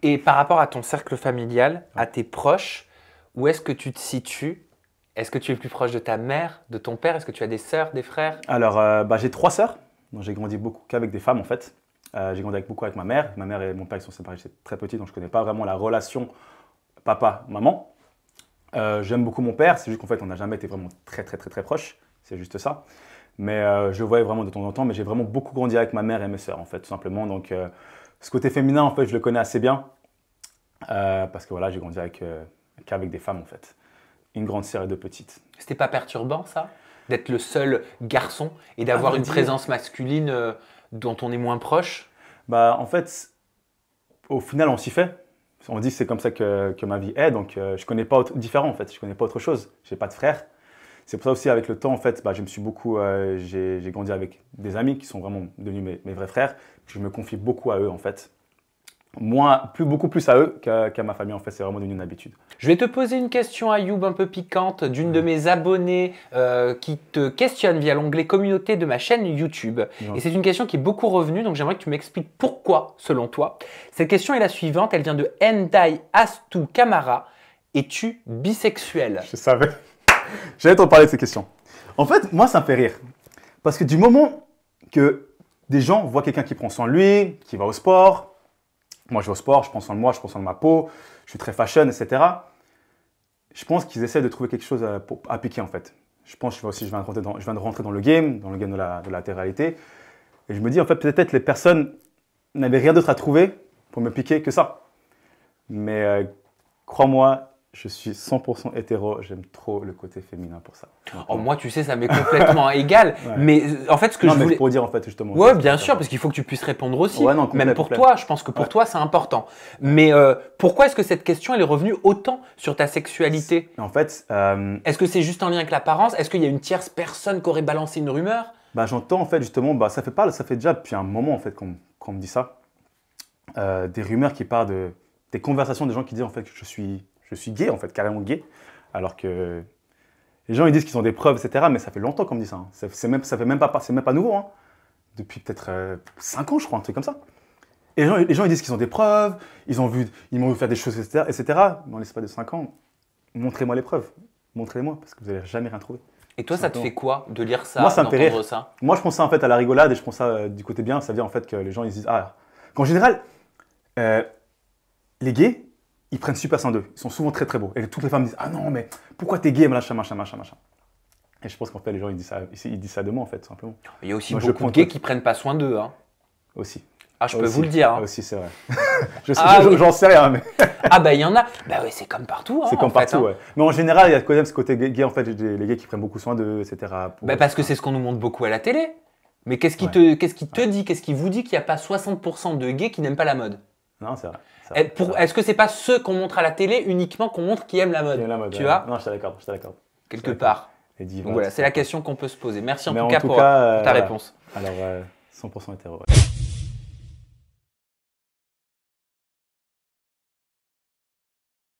Et par rapport à ton cercle familial, à tes proches, où est-ce que tu te situes? Est-ce que tu es plus proche de ta mère, de ton père? Est-ce que tu as des sœurs, des frères? Alors, j'ai 3 sœurs. J'ai grandi beaucoup qu'avec des femmes en fait. J'ai grandi beaucoup avec ma mère. Ma mère et mon père ils sont séparés, j'étais très petit, donc je ne connais pas vraiment la relation papa-maman. J'aime beaucoup mon père, c'est juste qu'en fait on n'a jamais été vraiment très proches, c'est juste ça. Mais je le voyais vraiment de temps en temps, mais j'ai vraiment beaucoup grandi avec ma mère et mes sœurs en fait, tout simplement. Donc ce côté féminin en fait je le connais assez bien, parce que voilà j'ai grandi qu'avec des femmes en fait. Une grande sœur et 2 petites. C'était pas perturbant ça? D'être le seul garçon et d'avoir une présence masculine dont on est moins proche? Bah en fait, au final on s'y fait. On dit que c'est comme ça que ma vie est, donc je connais pas différent en fait, je connais pas autre chose. J'ai pas de frère. C'est pour ça aussi avec le temps en fait, je me suis beaucoup, j'ai grandi avec des amis qui sont vraiment devenus mes vrais frères. Je me confie beaucoup à eux en fait. Beaucoup plus à eux qu'à ma famille en fait, c'est vraiment devenu une habitude. Je vais te poser une question Ayoub un peu piquante d'une de mes abonnées qui te questionne via l'onglet communauté de ma chaîne YouTube. Et c'est une question qui est beaucoup revenue, donc j'aimerais que tu m'expliques pourquoi selon toi. Cette question est la suivante, elle vient de Ndai Astou Kamara. Es-tu bisexuel? Je savais. J'allais t'en parler de ces questions. En fait, moi ça me fait rire. Parce que du moment que des gens voient quelqu'un qui prend soin de lui, qui va au sport, moi, je vais au sport, je prends soin de moi, je prends soin de ma peau, je suis très fashion, etc. Je pense qu'ils essaient de trouver quelque chose à piquer, en fait. Je pense que je viens de rentrer dans le game de la télé-réalité. Et je me dis, en fait, peut-être les personnes n'avaient rien d'autre à trouver pour me piquer que ça. Mais crois-moi, je suis 100% hétéro, j'aime trop le côté féminin pour ça. Oh, moi, tu sais, ça m'est complètement égal. Ouais. Mais en fait, ce que je voulais… pour dire, en fait, justement. Ouais, bien sûr, parce qu'il faut que tu puisses répondre aussi. Ouais, non, même pour toi, je pense que pour toi, c'est important. Mais pourquoi est-ce que cette question, elle est revenue autant sur ta sexualité? En fait… Est-ce que c'est juste en lien avec l'apparence? Est-ce qu'il y a une tierce personne qui aurait balancé une rumeur? J'entends, en fait, justement, ça fait déjà depuis un moment, en fait, qu'on me dit ça. Des rumeurs qui partent des conversations des gens qui disent, en fait, que je suis gay, en fait, carrément gay, alors que les gens ils disent qu'ils ont des preuves, etc. Mais ça fait longtemps qu'on me dit ça. Hein. C'est même pas nouveau. Hein. Depuis peut-être 5 ans, je crois, un truc comme ça. Et les gens ils disent qu'ils ont des preuves, ils m'ont vu faire des choses, etc. Mais en l'espace de 5 ans, montrez-moi les preuves. Montrez-les-moi, parce que vous n'allez jamais rien trouver. Et toi, ça te fait quoi de lire ça, moi, ça me fait rire. Ça moi, je pense ça en fait à la rigolade et je pense ça du côté bien. Ça veut dire en fait que les gens ils se disent qu'en général, les gays, ils prennent super soin d'eux. Ils sont souvent très beaux. Et toutes les femmes disent ah non mais pourquoi t'es gay machin. Et je pense qu'en fait les gens ils disent ça de moi en fait tout simplement. Il y a aussi beaucoup de gays qui prennent pas soin d'eux. Hein. Aussi. Ah je peux vous le dire. Hein. Aussi c'est vrai. J'en sais rien mais. Ah bah il y en a. Bah oui c'est comme partout. Hein, c'est comme partout ouais. Mais en général il y a quand même ce côté gay en fait les gays qui prennent beaucoup soin d'eux etc. Parce que c'est ce qu'on nous montre beaucoup à la télé. Mais qu'est-ce qui te dit, qu'est-ce qui vous dit qu'il n'y a pas 60% de gays qui n'aiment pas la mode? Non c'est vrai. Est-ce que c'est pas ceux qu'on montre à la télé uniquement qu'on montre qui aiment la mode, tu vois? Non, je t'accorde. Quelque part. Donc voilà, c'est la question qu'on peut se poser. Merci en tout cas pour ta réponse. Alors, 100% hétéro. Ouais.